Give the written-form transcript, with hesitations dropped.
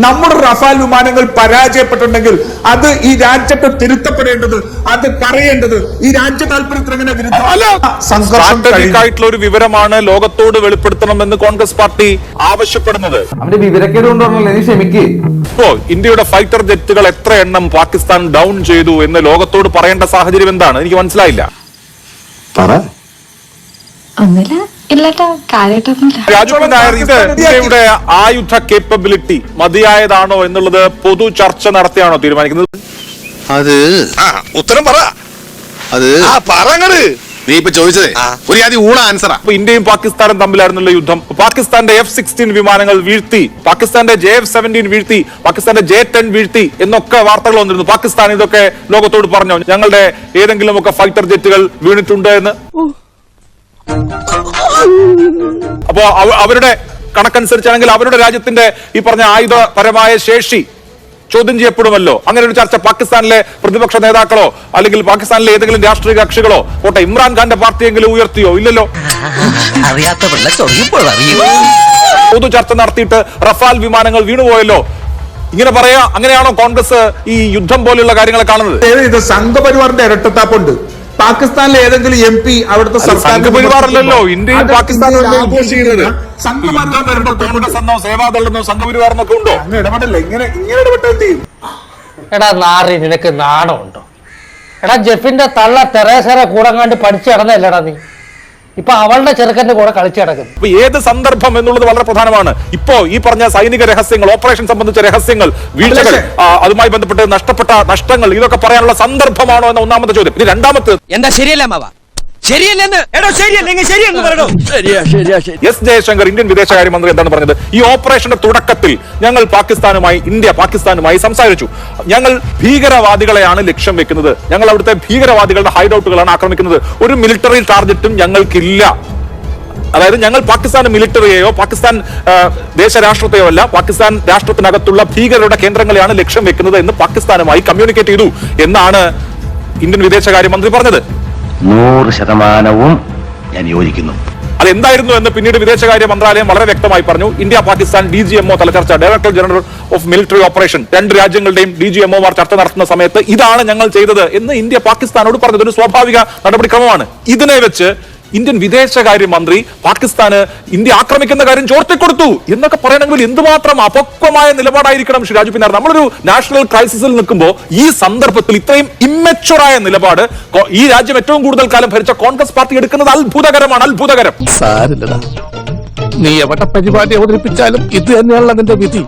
നമ്മുടെ റഫാൽ വിമാനങ്ങൾ പരാജയപ്പെട്ടിട്ടുണ്ടെങ്കിൽ അത് ഈ രാജ്യത്ത് തിരുത്തപ്പെടേണ്ടത്, അത് പറയേണ്ടത് ഈ രാജ്യ താല്പര്യത്തിന് എങ്ങനെ സംഘർഷമായിട്ടുള്ള ഒരു വിവരമാണ് ലോകത്തോട് വെളിപ്പെടുത്തണമെന്ന് കോൺഗ്രസ് പാർട്ടി ആവശ്യപ്പെടുന്നത്. അവന്റെ വിവരക്കേട് കൊണ്ടുവരണല്ലോ, നീ ക്ഷമിക്ക്. ഇപ്പോ ഇന്ത്യയുടെ ഫൈറ്റർ ജെറ്റുകൾ എത്ര എണ്ണം പാകിസ്ഥാൻ ഡൗൺ ചെയ്തു എന്ന് ലോകത്തോട് പറയേണ്ട സാഹചര്യം എന്താണ്? എനിക്ക് മനസ്സിലായില്ല. രാജു നായർ, ഇത് ഇന്ത്യയുടെ ആയുധ കേപ്പബിലിറ്റി മതിയായതാണോ എന്നുള്ളത് പൊതു ചർച്ച നടത്തിയാണോ തീരുമാനിക്കുന്നത്? അത് ഉത്തരം പറ. അത് പറങ്ങട്. നീ ഇപ്പൊ ചോദിച്ചതേ ഒരു ആദ്യം ഊണ ആൻസറാ. ഇന്ത്യയും പാകിസ്ഥാനും തമ്മിലായിരുന്നുള്ള യുദ്ധം. പാകിസ്ഥാന്റെ F-16 വിമാനങ്ങൾ വീഴ്ത്തി, പാകിസ്ഥാന്റെ JF-17 വീഴ്ത്തി, പാകിസ്ഥാന്റെ J-10 വീഴ്ത്തി എന്നൊക്കെ വാർത്തകൾ വന്നിരുന്നു. പാകിസ്ഥാൻ ഇതൊക്കെ ലോകത്തോട് പറഞ്ഞോ ഞങ്ങളുടെ ഏതെങ്കിലും ഒക്കെ ഫൈറ്റർ ജെറ്റുകൾ വീണിട്ടുണ്ട് എന്ന്? അപ്പോ അവരുടെ കണക്കനുസരിച്ചാണെങ്കിൽ അവരുടെ രാജ്യത്തിന്റെ ഈ പറഞ്ഞ ആയുധപരമായ ശേഷി ചോദ്യം ചെയ്യപ്പെടുമല്ലോ. അങ്ങനെ ഒരു ചർച്ച പാകിസ്ഥാനിലെ പ്രതിപക്ഷ നേതാക്കളോ അല്ലെങ്കിൽ പാകിസ്ഥാനിലെ ഏതെങ്കിലും രാഷ്ട്രീയ കക്ഷികളോ പോട്ടെ ഇമ്രാൻഖാന്റെ പാർട്ടിയെങ്കിലും ഉയർത്തിയോ? ഇല്ലല്ലോ. പൊതു ചർച്ച നടത്തിയിട്ട് റഫാൽ വിമാനങ്ങൾ വീണുപോയല്ലോ. ഇങ്ങനെ പറയാ, അങ്ങനെയാണോ കോൺഗ്രസ് ഈ യുദ്ധം പോലെയുള്ള കാര്യങ്ങളെ കാണുന്നത്? ഇത് സംഘപരിവാറിന്റെ ഇരട്ടത്താപ്പുണ്ട്. പാകിസ്ഥാനിലെ ഏതെങ്കിലും MP അവിടുത്തെ സംഘപരിവാറല്ലോ ഇന്ത്യയും പാകിസ്ഥാനും സംഘപരിവാറിനൊക്കെ ഉണ്ടോ? ഇടപെടല്ലേ? ഇങ്ങനെ ഇടപെട്ട് എന്ത് ചെയ്യും? എടാ നാറി, നിനക്ക് നാണമുണ്ടോ? എടാ ജെഫിന്റെ തള്ള തെരേസയുടെ കൂടെ കണ്ട് പഠിച്ചു നടന്നല്ലടാ നീ. ഇപ്പൊ അവളുടെ ചെറുക്കന്റെ കൂടെ കളിച്ചു കിടക്കുന്നു. ഇപ്പൊ ഏത് സന്ദർഭം എന്നുള്ളത് വളരെ പ്രധാനമാണ്. ഇപ്പോ ഈ പറഞ്ഞ സൈനിക രഹസ്യങ്ങൾ, ഓപ്പറേഷൻ സംബന്ധിച്ച രഹസ്യങ്ങൾ, വീഴ്ചകൾ, അതുമായി ബന്ധപ്പെട്ട് നഷ്ടപ്പെട്ട നഷ്ടങ്ങൾ, ഇതൊക്കെ പറയാനുള്ള സന്ദർഭമാണോ എന്ന ഒന്നാമത്തെ ചോദ്യം. ഇനി രണ്ടാമത്തെ, എന്താ ശരിയല്ല മാവ? എസ് ജയശങ്കർ ഇന്ത്യൻ വിദേശകാര്യമന്ത്രി എന്താണ് പറഞ്ഞത്? ഈ ഓപ്പറേഷന്റെ തുടക്കത്തിൽ ഞങ്ങൾ ഇന്ത്യ പാകിസ്ഥാനുമായി സംസാരിച്ചു. ഞങ്ങൾ ഭീകരവാദികളെയാണ് ലക്ഷ്യം വെക്കുന്നത്, ഞങ്ങൾ അവിടുത്തെ ഭീകരവാദികളുടെ ഹൈഡൌട്ടുകളാണ് ആക്രമിക്കുന്നത്, ഒരു മിലിറ്ററി ടാർഗറ്റും ഞങ്ങൾക്കില്ല. അതായത് ഞങ്ങൾ പാകിസ്ഥാൻ മിലിറ്ററിയെയോ പാകിസ്ഥാൻ ദേശരാഷ്ട്രത്തെയോ അല്ല, പാകിസ്ഥാൻ രാഷ്ട്രത്തിനകത്തുള്ള ഭീകരരുടെ കേന്ദ്രങ്ങളെയാണ് ലക്ഷ്യം വെക്കുന്നത് എന്ന് പാകിസ്ഥാനുമായി കമ്മ്യൂണിക്കേറ്റ് ചെയ്തു എന്നാണ് ഇന്ത്യൻ വിദേശകാര്യമന്ത്രി പറഞ്ഞത്. 100% ഞാൻ യോജിക്കുന്നു. അതെന്തായിരുന്നു എന്ന് പിന്നീട് വിദേശകാര്യ മന്ത്രാലയം വളരെ വ്യക്തമായി പറഞ്ഞു. ഇന്ത്യ പാകിസ്ഥാൻ DGMO തലചർച്ച, director general of military operation, രണ്ട് രാജ്യങ്ങളുടെയും DGMOമാർ ചർച്ച നടത്തുന്ന സമയത്ത് ഇതാണ് ഞങ്ങൾ ചെയ്തത് എന്ന് ഇന്ത്യ പാകിസ്ഥാനോട് പറഞ്ഞത് ഒരു സ്വാഭാവിക നടപടിക്രമമാണ്. ഇതിനെ വെച്ച് ഇന്ത്യൻ വിദേശകാര്യമന്ത്രി പാകിസ്ഥാന് ഇന്ത്യ ആക്രമിക്കുന്ന കാര്യം ചോർത്തിക്കൊടുത്തു എന്നൊക്കെ പറയണമെങ്കിൽ എന്തുമാത്രം അപക്വമായ നിലപാടായിരിക്കണം ശ്രീ രാജു പിന്നാർ. നമ്മളൊരു നാഷണൽ ക്രൈസിസിൽ നിൽക്കുമ്പോൾ ഈ സന്ദർഭത്തിൽ ഇത്രയും ഇമ്മച്ചുറായ നിലപാട് ഈ രാജ്യം ഏറ്റവും കൂടുതൽ കാലം ഭരിച്ച കോൺഗ്രസ് പാർട്ടി എടുക്കുന്നത് അത്ഭുതകരമാണ്, അത്ഭുതകരം. നീ എവിടെ പരിപാടി അവതരിപ്പിച്ചാലും ഇത് തന്നെയാണല്ലോ അതിന്റെ വിധി.